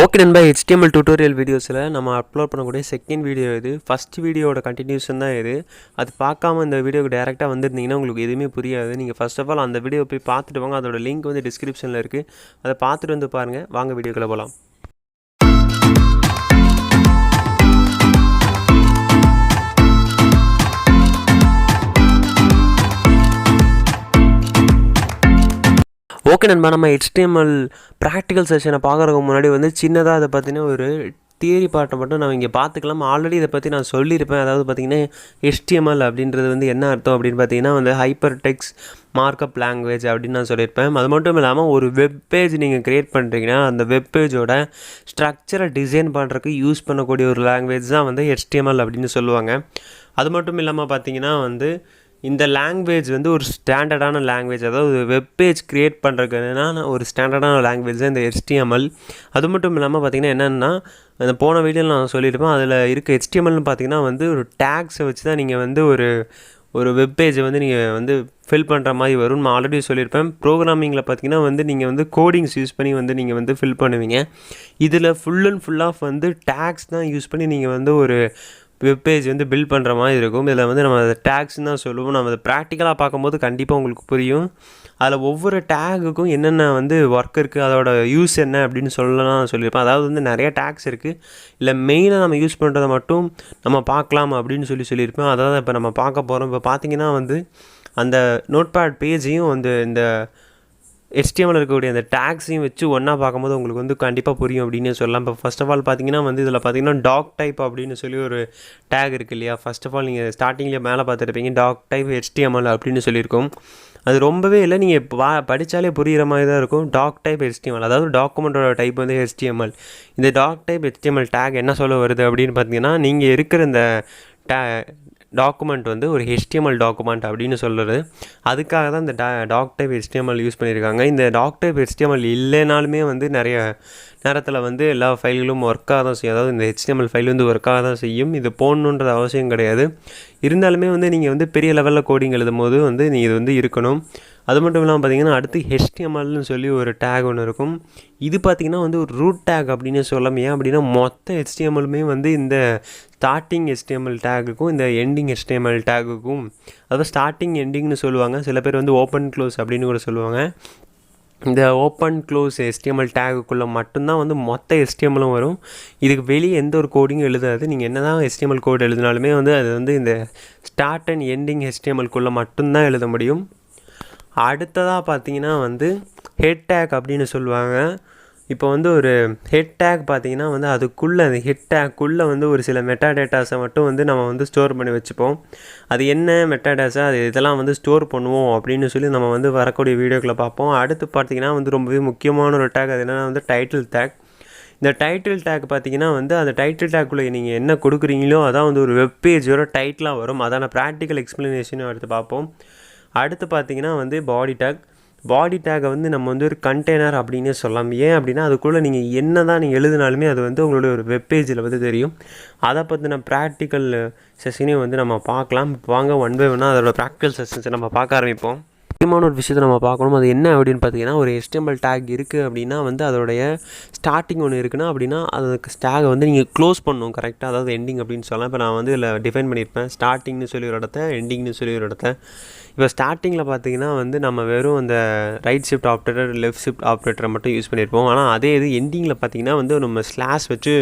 Okay நண்பா, HTML tutorial வீடியோஸில் நம்ம அப்லோட் பண்ணக்கூடிய செகண்ட் வீடியோ இது. ஃபஸ்ட் வீடியோட கண்டினியூஷன் தான் இது. அது பார்க்காம இந்த வீடியோக்கு டேரெக்டாக வந்திருந்தீங்கன்னா உங்களுக்கு எதுவுமே புரியாது. நீங்கள் ஃபர்ஸ்ட் ஆஃப் ஆல் அந்த வீடியோ போய் பார்த்துட்டு வாங்க. அதோட லிங்க் வந்து டிஸ்கிரிப்ஷனில் இருக்குது. அதை பார்த்துட்டு வந்து பாருங்கள். வாங்க வீடியோக்குள்ளே போகலாம். ஓகே நண்பா, நம்ம HTML ப்ராக்டிக்கல் செஷனை பார்க்குறதுக்கு முன்னாடி வந்து சின்னதாக அதை பற்றின ஒரு தியரி பாட்டை மட்டும் நான் இங்கே பார்த்துக்கலாம். ஆல்ரெடி இதை பற்றி நான் சொல்லியிருப்பேன். அதாவது பார்த்திங்கன்னா HTML அப்படின்றது வந்து என்ன அர்த்தம் அப்படின்னு பார்த்தீங்கன்னா வந்து ஹைப்பர் டெக்ஸ்ட் மார்க்அப் லாங்குவேஜ் அப்படின்னு நான் சொல்லியிருப்பேன். அது மட்டும் இல்லாமல் ஒரு வெப் பேஜ் நீங்கள் க்ரியேட் பண்ணுறீங்கன்னா அந்த வெப் பேஜோட ஸ்ட்ரக்சரை டிசைன் பண்ணுறதுக்கு யூஸ் பண்ணக்கூடிய ஒரு லாங்குவேஜ் தான் வந்து HTML அப்படின்னு சொல்லுவாங்க. அது மட்டும் இல்லாமல் பார்த்தீங்கன்னா வந்து இந்த லாங்குவேஜ் வந்து ஒரு ஸ்டாண்டர்டான லாங்குவேஜ், அதாவது வெப் பேஜ் க்ரியேட் பண்ணுறதுக்குன்னா ஒரு ஸ்டாண்டர்டான லாங்குவேஜ் தான் இந்த HTML. அது மட்டும் இல்லாமல் பார்த்திங்கன்னா என்னென்னா, அந்த போன வீடியோவில் நான் சொல்லியிருப்பேன். அதில் இருக்க HTMLனு பார்த்திங்கன்னா வந்து ஒரு டேக்ஸை வச்சு தான் நீங்கள் வந்து ஒரு வெப் பேஜை வந்து நீங்கள் வந்து ஃபில் பண்ணுற மாதிரி வரும். நான் ஆல்ரெடி சொல்லியிருப்பேன். ப்ரோக்ராமிங்கில் பார்த்திங்கன்னா வந்து நீங்கள் வந்து கோடிங்ஸ் யூஸ் பண்ணி வந்து நீங்கள் வந்து ஃபில் பண்ணுவீங்க. இதில் ஃபுல் அண்ட் ஃபுல் ஆஃப் வந்து டேக்ஸ் தான் யூஸ் பண்ணி நீங்கள் வந்து ஒரு வெப் பேஜ் வந்து பில்ட் பண்ணுற மாதிரி இருக்கும். இதில் வந்து நம்ம அதை டேக்ஸ்ன்னு தான் சொல்லுவோம். நம்ம அதை ப்ராக்டிக்கலாக பார்க்கும்போது கண்டிப்பாக உங்களுக்கு புரியும். அதில் ஒவ்வொரு டேகுக்கும் என்னென்ன வந்து ஒர்க் இருக்குது, அதோட யூஸ் என்ன அப்படின்னு சொல்லியிருப்பேன். அதாவது வந்து நிறைய டேக்ஸ் இருக்குது. இல்லை மெயினாக நம்ம யூஸ் பண்ணுறதை மட்டும் நம்ம பார்க்கலாம் அப்படின்னு சொல்லியிருப்பேன். அதாவது இப்போ நம்ம பார்க்க போகிறோம். இப்போ பார்த்திங்கன்னா வந்து அந்த நோட்பேட் பேஜையும் வந்து இந்த HTML இருக்கக்கூடிய அந்த டேக்ஸையும் வச்சு ஒன்றா பார்க்கும்போது உங்களுக்கு வந்து கண்டிப்பாக புரியும் அப்படின்னு சொல்லலாம். இப்போ ஃபர்ஸ்ட் ஆஃப் ஆல் பார்த்தீங்கன்னா வந்து இதில் பார்த்தீங்கன்னா டாக் டைப் அப்படின்னு சொல்லி ஒரு டேக் இருக்குது இல்லையா. ஃபர்ஸ்ட் ஆஃப் ஆல் நீங்கள் ஸ்டார்டிங்கில் மேலே பார்த்துருப்பீங்க டாக் டைப் HTML அப்படின்னு சொல்லியிருக்கோம். அது ரொம்பவே இல்லை, நீங்கள் படித்தாலே புரிகிற மாதிரி தான் இருக்கும். டாக் டைப் HTML, அதாவது டாக்குமெண்ட்டோட டைப் வந்து HTML. இந்த டாக் டைப் HTML டேக் என்ன சொல்ல வருது அப்படின்னு பார்த்தீங்கன்னா, நீங்கள் இருக்கிற இந்த டாக்குமெண்ட் வந்து ஒரு HTML டாக்குமெண்ட் அப்படின்னு சொல்கிறது. அதுக்காக தான் இந்த டாக் டைப் HTML யூஸ் பண்ணியிருக்காங்க. இந்த டாக் டைப் HTML இல்லைனாலுமே வந்து நிறைய நேரத்தில் வந்து எல்லா ஃபைல்களும் ஒர்க்காக தான் செய்யும். அதாவது இந்த HTML ஃபைல் வந்து ஒர்க்காக தான் செய்யும். இது போடணுன்றது அவசியம் கிடையாது. இருந்தாலுமே வந்து நீங்கள் வந்து பெரிய லெவலில் கோடிங் எழுதும் போது வந்து நீங்கள் இது வந்து இருக்கணும். அது மட்டும் இல்லாமல் பார்த்திங்கன்னா அடுத்து HTMLனு சொல்லி ஒரு டேக் ஒன்று இருக்கும். இது பார்த்திங்கன்னா வந்து ஒரு ரூட் டேக் அப்படின்னு சொல்லலாம். ஏன் அப்படின்னா மொத்த HTMLுமே வந்து இந்த ஸ்டார்டிங் HTML டேக்குக்கும் இந்த எண்டிங் HTML டேக்குக்கும், அதாவது ஸ்டார்டிங் எண்டிங்னு சொல்லுவாங்க. சில பேர் வந்து ஓப்பன் க்ளோஸ் அப்படின்னு கூட சொல்லுவாங்க. இந்த ஓப்பன் க்ளோஸ் HTML டேக்குக்குள்ளே மட்டும்தான் வந்து மொத்த HTMLும் வரும். இதுக்கு வெளியே எந்த ஒரு கோடிங்கும் எழுதாது. நீங்கள் என்ன தான் HTML கோட் எழுதினாலுமே வந்து அது வந்து இந்த ஸ்டார்ட் அண்ட் எண்டிங் HTMLக்குள்ளே மட்டும்தான் எழுத முடியும். அடுத்ததாக பார்த்தீங்கன்னா வந்து ஹெட் டேக் அப்படின்னு சொல்லுவாங்க. இப்போ வந்து ஒரு ஹெட் டேக் பார்த்திங்கன்னா வந்து அதுக்குள்ளே அந்த ஹெட் டேக்குள்ளே வந்து ஒரு சில மெட்டா டேட்டாஸை மட்டும் வந்து நம்ம வந்து ஸ்டோர் பண்ணி வச்சுப்போம். அது என்ன மெட்டா டேட்டா, அது இதெல்லாம் வந்து ஸ்டோர் பண்ணுவோம் அப்படின்னு சொல்லி நம்ம வந்து வரக்கூடிய வீடியோக்களை பார்ப்போம். அடுத்து பார்த்திங்கன்னா வந்து ரொம்பவே முக்கியமான ஒரு டேக், அது என்னென்னா வந்து டைட்டில் டேக். இந்த டைட்டில் டேக் பார்த்திங்கன்னா வந்து அந்த டைட்டில் டேக்குள்ளே நீங்கள் என்ன கொடுக்குறீங்களோ அதான் வந்து ஒரு வெப் பேஜோட டைட்டிலாக வரும். அதான ப்ராக்டிக்கல் எக்ஸ்ப்ளனேஷனும் அடுத்து பார்ப்போம். அடுத்து பார்த்திங்கன்னா வந்து பாடி டேக்கை வந்து நம்ம வந்து ஒரு கண்டெய்னர் அப்படின்னே சொல்லலாம். ஏன் அப்படின்னா அதுக்குள்ளே நீங்கள் என்ன தான் நீங்கள் எழுதினாலுமே அது வந்து உங்களுடைய ஒரு வெப்பேஜில் வந்து தெரியும். அதை பற்றின ப்ராக்டிக்கல் செஷனையும் வந்து நம்ம பார்க்கலாம். வாங்க ஒன் பை ஒன்னாக அதோட ப்ராக்டிக்கல் செஷன்ஸை நம்ம பார்க்க ஆரம்பிப்போம். முக்கியமான ஒரு விஷயத்தை நம்ம பார்க்கணும். அது என்ன அப்படின்னு பார்த்தீங்கன்னா, ஒரு HTML டேக் இருக்குது அப்படின்னா வந்து அதோடைய ஸ்டார்டிங் ஒன்று இருக்குன்னா அப்படின்னா அதுக்கு டேகை வந்து நீங்கள் க்ளோஸ் பண்ணணும் கரெக்டாக, அதாவது எண்டிங் அப்படின்னு சொல்லலாம். இப்போ நான் வந்து இதில் டிஃபைன் பண்ணியிருப்பேன். ஸ்டார்டிங்னு சொல்லி ஒரு இடத்த, எண்டிங்னு சொல்லி ஒரு இடத்த. இப்போ ஸ்டார்டிங்கில் பார்த்தீங்கன்னா வந்து நம்ம வெறும் அந்த right shift operator, left shift ஆப்ரேட்டரை மட்டும் யூஸ் பண்ணியிருப்போம். ஆனால் அதே இது எண்டிங்கில் பார்த்தீங்கன்னா வந்து நம்ம ஸ்லாஷ் வச்சு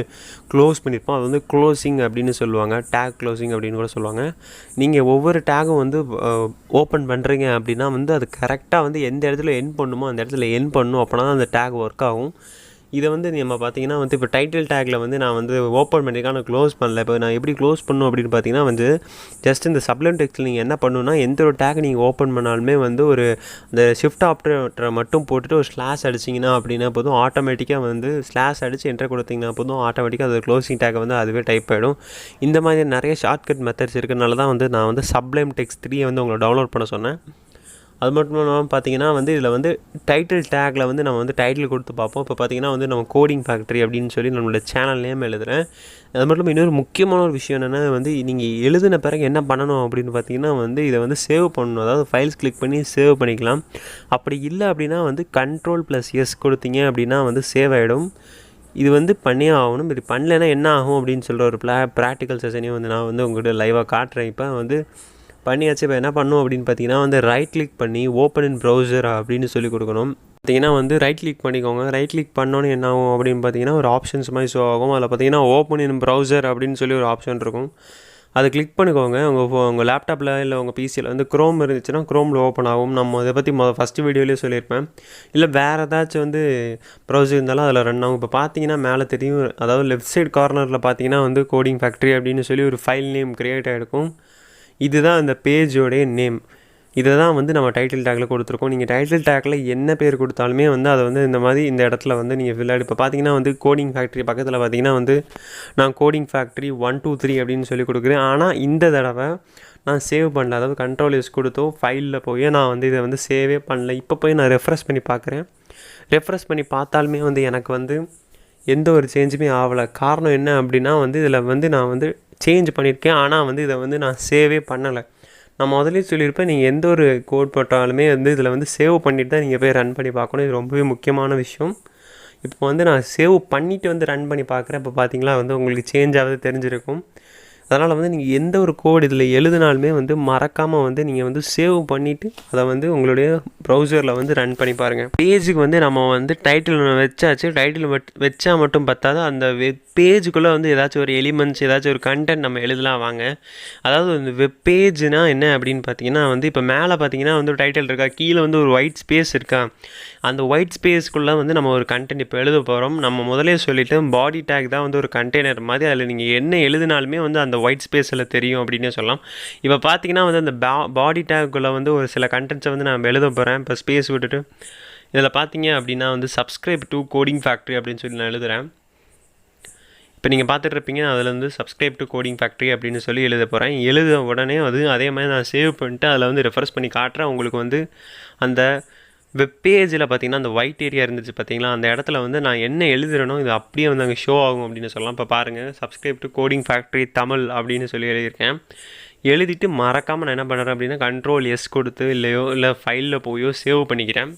க்ளோஸ் பண்ணியிருப்போம். அது வந்து க்ளோசிங் அப்படின்னு சொல்லுவாங்க, டேக் க்ளோசிங் அப்படின்னு கூட சொல்லுவாங்க. நீங்கள் ஒவ்வொரு டேகும் வந்து ஓப்பன் பண்ணுறீங்க அப்படின்னா வந்து அது கரெக்டாக வந்து எந்த இடத்துல எண்ட் பண்ணுமோ அந்த இடத்துல எண்ட் பண்ணணும். அப்படின்னா தான் அந்த டேக் ஒர்க் ஆகும். இதை வந்து நம்ம பார்த்திங்கன்னா வந்து இப்போ டைட்டில் டேக்கில் வந்து நான் வந்து ஓப்பன் பண்ணியிருக்கேன், நான் க்ளோஸ் பண்ணல. இப்போ நான் எப்படி க்ளோஸ் பண்ணணும் அப்படின்னு பார்த்தீங்கன்னா வந்து ஜஸ்ட் இந்த சப்ளைம் டெக்ஸ்ட்டில் நீங்கள் என்ன பண்ணணுன்னா, எந்த ஒரு டேக் நீங்கள் ஓப்பன் பண்ணாலுமே வந்து ஒரு அந்த ஷிஃப்ட் ஆப்ரேட்டரை மட்டும் போட்டுட்டு ஒரு ஸ்லாஷ் அடிச்சிங்கன்னா அப்படின்னா போதும், ஆட்டோமேட்டிக்காக வந்து ஸ்லாஷ் அடித்து என்டர் கொடுத்தீங்கன்னா போதும், ஆட்டோமேட்டிக்காக அது க்ளோசிங் டேக்கை வந்து அதுவே டைப் ஆகிடும். இந்த மாதிரி நிறைய ஷார்ட்கட் மெத்தட்ஸ் இருக்கிறதுனால தான் வந்து நான் வந்து சப்ளைம் டெக்ஸ்ட் 3 வந்து உங்களை டவுன்லோட் பண்ண சொன்னேன். அது மட்டும் இல்லாமல் பார்த்தீங்கன்னா வந்து இதில் வந்து டைட்டில் டேக்கில் வந்து நம்ம வந்து டைட்டில் கொடுத்து பார்ப்போம். இப்போ பார்த்திங்கன்னா வந்து நம்ம கோடிங் ஃபேக்ட்ரி அப்படின்னு சொல்லி நம்மளோட சேனல் நேம் எழுதுகிறேன். அது மட்டும் இன்னொரு முக்கியமான ஒரு விஷயம் என்னென்னா வந்து நீங்கள் எழுதின பிறகு என்ன பண்ணணும் அப்படின்னு பார்த்தீங்கன்னா வந்து இதை வந்து சேவ் பண்ணணும். அதாவது ஃபைல்ஸ் கிளிக் பண்ணி சேவ் பண்ணிக்கலாம். அப்படி இல்லை அப்படின்னா வந்து Ctrl+S கொடுத்தீங்க அப்படின்னா வந்து சேவ் ஆகிடும். இது வந்து பண்ணியே ஆகணும். இது பண்ணலைன்னா என்ன ஆகும் அப்படின்னு சொல்கிற ஒரு ப்ராக்டிக்கல் செஷனையும் வந்து நான் வந்து உங்கள்கிட்ட லைவாக காட்டுறேன். இப்போ வந்து பண்ணியாச்சு. இப்போ என்ன பண்ணணும் அப்படின்னு பார்த்தீங்கன்னா வந்து ரைட் கிளிக் பண்ணி ஓப்பன் இன் ப்ரௌசர் அப்படின்னு சொல்லி கொடுக்கணும். பார்த்தீங்கன்னா வந்து ரைட் கிளிக் பண்ணிக்கோங்க. ரைட் கிளிக் பண்ணோன்னே என்ன ஆகும் அப்படின்னு பார்த்தீங்கன்னா ஒரு ஆப்ஷன்ஸ் மாதிரி ஷோ ஆகும். அதில் பார்த்தீங்கன்னா ஓப்பன் இன் ப்ரௌசர் அப்படின்னு சொல்லி ஒரு ஆப்ஷன் இருக்கும். அதை கிளிக் பண்ணிக்கோங்க. உங்கள் லேப்டாப்பில் இல்லை உங்கள் பிசியில் வந்து க்ரோம் இருந்துச்சுன்னா க்ரோமில் ஓப்பன் ஆகும். நம்ம அதை பற்றி ஃபஸ்ட்டு வீடியோலேயே சொல்லியிருப்பேன். இல்லை வேறு ஏதாச்சும் வந்து ப்ரௌசர் இருந்தாலும் அதில் ரன் ஆகும். இப்போ பார்த்தீங்கன்னா மேலே தெரியும், அதாவது லெஃப்ட் சைடு கார்னரில் பார்த்தீங்கன்னா வந்து கோடிங் ஃபேக்ட்ரி அப்படின்னு சொல்லி ஒரு ஃபைல் நேம் க்ரியேட் ஆகிருக்கும். இதுதான் அந்த பேஜோடைய நேம். இதை தான் வந்து நம்ம டைட்டில் டேக்கில் கொடுத்துருக்கோம். நீங்கள் டைட்டில் டேக்கில் என்ன பேர் கொடுத்தாலுமே வந்து அதை வந்து இந்த மாதிரி இந்த இடத்துல வந்து நீங்கள் ஃபில்லாடி. இப்போ பார்த்தீங்கன்னா வந்து கோடிங் ஃபேக்ட்ரி பக்கத்தில் பார்த்தீங்கன்னா வந்து நான் கோடிங் ஃபேக்ட்ரி 1 2 3 அப்படின்னு சொல்லி கொடுக்குறேன். ஆனால் இந்த தடவை நான் சேவ் பண்ணல. அதாவது Ctrl+S கொடுத்தோ ஃபைலில் போய் நான் வந்து இதை வந்து சேவே பண்ணல. இப்போ போய் நான் ரெஃப்ரெஷ் பண்ணி பார்க்குறேன். ரெஃப்ரெஷ் பண்ணி பார்த்தாலுமே வந்து எனக்கு வந்து எந்த ஒரு சேஞ்சுமே ஆகலை. காரணம் என்ன அப்படின்னா வந்து இதில் வந்து நான் வந்து சேஞ்ச் பண்ணியிருக்கேன். ஆனால் வந்து இதை வந்து நான் சேவே பண்ணலை. நான் முதலே சொல்லியிருப்பேன், நீங்கள் எந்த ஒரு கோட் போட்டாலுமே வந்து இதில் வந்து சேவ் பண்ணிவிட்டு தான் நீங்கள் போய் ரன் பண்ணி பார்க்கணும். இது ரொம்பவே முக்கியமான விஷயம். இப்போ வந்து நான் சேவ் பண்ணிவிட்டு வந்து ரன் பண்ணி பார்க்குறேன். இப்போ பார்த்தீங்களா வந்து உங்களுக்கு சேஞ்ச் ஆகுது தெரிஞ்சிருக்கும். அதனால் வந்து நீங்கள் எந்த ஒரு கோட் இதில் எழுதினாலுமே வந்து மறக்காமல் வந்து நீங்கள் வந்து சேவ் பண்ணிவிட்டு அதை வந்து உங்களுடைய ப்ரௌசரில் வந்து ரன் பண்ணி பாருங்கள். பேஜுக்கு வந்து நம்ம வந்து டைட்டில் வச்சாச்சு. டைட்டில் வச்சா மட்டும் பத்தாது, அந்த வெப் பேஜுக்குள்ளே வந்து ஏதாச்சும் ஒரு எலிமெண்ட்ஸ், ஏதாச்சும் ஒரு கண்டென்ட் நம்ம எழுதலாம் வாங்க. அதாவது இந்த வெப் பேஜ்னால் என்ன அப்படின்னு பார்த்தீங்கன்னா வந்து இப்போ மேலே பார்த்தீங்கன்னா வந்து டைட்டில் இருக்கா, கீழே வந்து ஒரு ஒயிட் ஸ்பேஸ் இருக்கா. அந்த ஒயிட் ஸ்பேஸ்க்குள்ளே வந்து நம்ம ஒரு கண்டென்ட் இப்போ எழுத போகிறோம். நம்ம முதலே சொல்லிவிட்டு பாடி டேக் தான் வந்து ஒரு கண்டெய்னர் மாதிரி. அதில் நீங்கள் என்ன எழுதினாலுமே வந்து அந்த ஒயிட் ஸ்பேஸில் தெரியும் அப்படின்னே சொல்லலாம். இப்போ பார்த்தீங்கன்னா வந்து அந்த பாடி டேக்குள்ளே வந்து ஒரு சில கண்டென்ட்ஸை வந்து நான் எழுத போகிறேன். இப்போ ஸ்பேஸ் விட்டுட்டு இதில் பார்த்தீங்க அப்படின்னா வந்து சப்ஸ்கிரைப் டு கோடிங் ஃபேக்ட்ரி அப்படின்னு சொல்லி நான் எழுதுகிறேன். இப்போ நீங்கள் பார்த்துட்ருப்பீங்க, அதில் வந்து சப்ஸ்கிரைப் டு கோடிங் ஃபேக்ட்ரி அப்படின்னு சொல்லி எழுத போகிறேன். எழுத உடனே அது அதே மாதிரி நான் சேவ் பண்ணிட்டு அதில் வந்து ரெஃபரன்ஸ் பண்ணி காட்டுறேன். உங்களுக்கு வந்து அந்த வெப் பேஜில் பார்த்தீங்கன்னா அந்த ஒயிட் ஏரியா இருந்துச்சு பார்த்தீங்களா, அந்த இடத்துல வந்து நான் என்ன எழுதுறேனோ இது அப்படியே வந்து அங்கே ஷோ ஆகும் அப்படின்னு சொல்லலாம். இப்போ பாருங்கள், subscribe to coding factory Tamil அப்படின்னு சொல்லி எழுதியிருக்கேன். எழுதிட்டு மறக்காமல் நான் என்ன பண்ணுறேன் அப்படின்னா Ctrl+S கொடுத்து இல்லை ஃபைலில் போயோ சேவ் பண்ணிக்கிறேன்.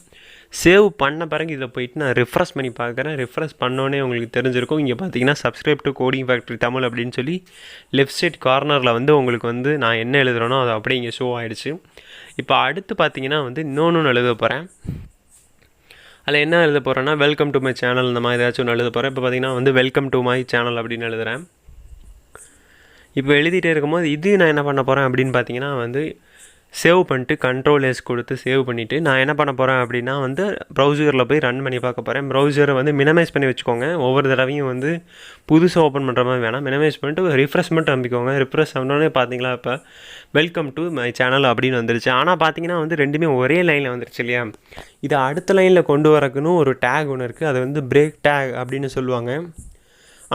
சேவ் பண்ண பிறகு இதை போயிட்டு நான் ரெஃப்ரெஷ் பண்ணி பார்க்குறேன். ரெஃப்ரெஷ் பண்ணோன்னே உங்களுக்கு தெரிஞ்சிருக்கும். இங்கே பார்த்தீங்கன்னா subscribe to coding factory Tamil அப்படின்னு சொல்லி லெஃப்ட் சைட் கார்னரில் வந்து உங்களுக்கு வந்து நான் என்ன எழுதுகிறேனோ அது அப்படியே இங்கே ஷோ ஆகிடுச்சு. இப்போ அடுத்து பார்த்தீங்கன்னா வந்து இன்னொன்று எழுத போகிறேன். அதில் என்ன எழுத போகிறேன்னா வெல்கம் டு மை சேனல், இந்த மாதிரி ஏதாச்சும் ஒன்று எழுத போகிறேன். இப்போ பார்த்தீங்கன்னா வந்து வெல்கம் டு மை சேனல் அப்படின்னு எழுதுகிறேன். இப்போ எழுதிட்டே இருக்கும்போது இது நான் என்ன பண்ண போகிறேன் அப்படின்னு பார்த்தீங்கன்னா வந்து சேவ் பண்ணிட்டு Ctrl+S கொடுத்து சேவ் பண்ணிவிட்டு நான் என்ன பண்ண போகிறேன் அப்படின்னா வந்து ப்ரௌசரில் போய் ரன் பண்ணி பார்க்க போகிறேன். ப்ரௌசரை வந்து மினிமைஸ் பண்ணி வச்சுக்கோங்க. ஒவ்வொரு தடவையும் வந்து புதுசாக ஓப்பன் பண்ணுற மாதிரி வேணாம். மினிமைஸ் பண்ணிட்டு ரிஃப்ரெஷ் மட்டும் நம்பிக்கோங்க. ரிஃப்ரெஷ் பண்ணோன்னே பார்த்தீங்களா இப்போ வெல்கம் டு மை சேனல் அப்படின்னு வந்துருச்சு. ஆனால் பார்த்தீங்கன்னா வந்து ரெண்டுமே ஒரே லைனில் வந்துருச்சு இல்லையா. இது அடுத்த லைனில் கொண்டு வரக்குன்னு ஒரு டேக் ஒன்று இருக்குது. அது வந்து பிரேக் டேக் அப்படின்னு சொல்லுவாங்க.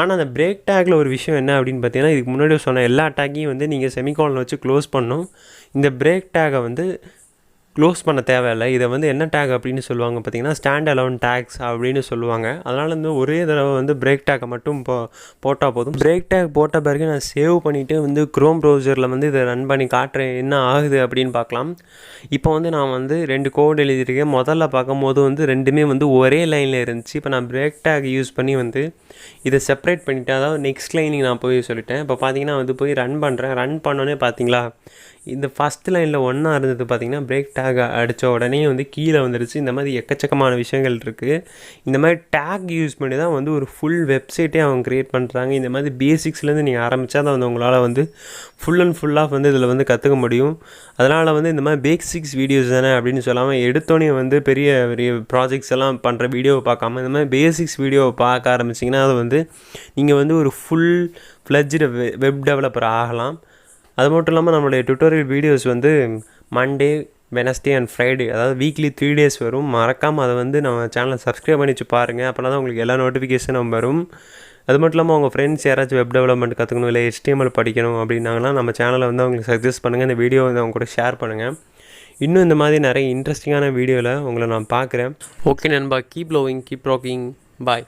ஆனால் அந்த பிரேக் டேக்கில் ஒரு விஷயம் என்ன அப்படின்னு பார்த்தீங்கன்னா, இதுக்கு முன்னாடி சொன்ன எல்லா டேக்கையும் வந்து நீங்கள் செமிகாலன் வச்சு க்ளோஸ் பண்ணணும். இந்த பிரேக் டேக்கை வந்து க்ளோஸ் பண்ண தேவையில்லை. இதை வந்து என்ன டேக் அப்படின்னு சொல்லுவாங்க பார்த்தீங்கன்னா ஸ்டாண்ட் அலோன் டேக்ஸ் அப்படின்னு சொல்லுவாங்க. அதனால் வந்து ஒரே தடவை வந்து பிரேக் டேக்கை மட்டும் போட்டால் போதும். பிரேக் டேக் போட்ட பிறகு நான் சேவ் பண்ணிவிட்டு வந்து க்ரோம் ப்ரௌசரில் வந்து இதை ரன் பண்ணி காட்டுறேன் என்ன ஆகுது அப்படின்னு பார்க்கலாம். இப்போ வந்து நான் வந்து 2 கோட் எழுதியிருக்கேன். முதல்ல பார்க்கும்போது வந்து ரெண்டுமே வந்து ஒரே லைனில் இருந்துச்சு. இப்போ நான் பிரேக் டேக் யூஸ் பண்ணி வந்து இதை செப்பரேட் பண்ணிவிட்டேன். அதாவது நெக்ஸ்ட் லைனிங் நான் போய் சொல்லிட்டேன். இப்போ பார்த்தீங்கன்னா வந்து போய் ரன் பண்ணுறேன். ரன் பண்ணோன்னே பார்த்தீங்களா இந்த ஃபஸ்ட் லைனில் ஒன்றா இருந்தது பார்த்தீங்கன்னா பிரேக் டேக் அடித்த உடனே வந்து கீழே வந்துடுச்சு. இந்த மாதிரி எக்கச்சக்கமான விஷயங்கள் இருக்குது. இந்த மாதிரி டேக் யூஸ் பண்ணி தான் வந்து ஒரு ஃபுல் வெப்சைட்டே அவங்க க்ரியேட் பண்ணுறாங்க. இந்த மாதிரி பேசிக்ஸ்லேருந்து நீங்கள் ஆரம்பித்தா தான் வந்து உங்களால் வந்து ஃபுல் அண்ட் ஃபுல்லாக வந்து இதில் வந்து கற்றுக்க முடியும். அதனால் வந்து இந்த மாதிரி பேசிக்ஸ் வீடியோஸ் தானே அப்படின்னு சொல்லாமல் எடுத்தோன்னே வந்து பெரிய பெரிய ப்ராஜெக்ட்ஸ் எல்லாம் பண்ணுற வீடியோவை பார்க்காம இந்த மாதிரி பேசிக்ஸ் வீடியோவை பார்க்க ஆரம்பிச்சிங்கன்னா அது வந்து நீங்கள் வந்து ஒரு ஃபுல் ஃப்ளெட்ஜ்டு வெப் டெவலப்பர் ஆகலாம். அது மட்டும் இல்லாமல் நம்மளுடைய டுட்டோரியல் வீடியோஸ் வந்து மண்டே, வெனஸ்டே அண்ட் ஃப்ரைடே, அதாவது வீக்லி 3 days வரும். மறக்காமல் அதை வந்து நம்ம சேனலை சப்ஸ்கிரைப் பண்ணி வச்சு பாருங்கள். அப்போனா தான் உங்களுக்கு எல்லா நோட்டிஃபிகேஷனும் வரும். அது மட்டும் இல்லாமல் உங்கள் ஃப்ரெண்ட்ஸ் யாராச்சும் வெப் டெவலப்மெண்ட் கற்றுக்கணும் இல்லை HTML படிக்கணும் அப்படின்னாங்கன்னா நம்ம சேனலை வந்து அவங்களுக்கு சஜஸ்ட் பண்ணுங்கள். இந்த வீடியோ வந்து அவங்க கூட ஷேர் பண்ணுங்கள். இன்னும் இந்த மாதிரி நிறைய இன்ட்ரெஸ்டிங்கான வீடியோவில் உங்களை நான் பார்க்குறேன். ஓகே நண்பா, கீப் லவ்விங், கீப் ராக்கிங், பாய்.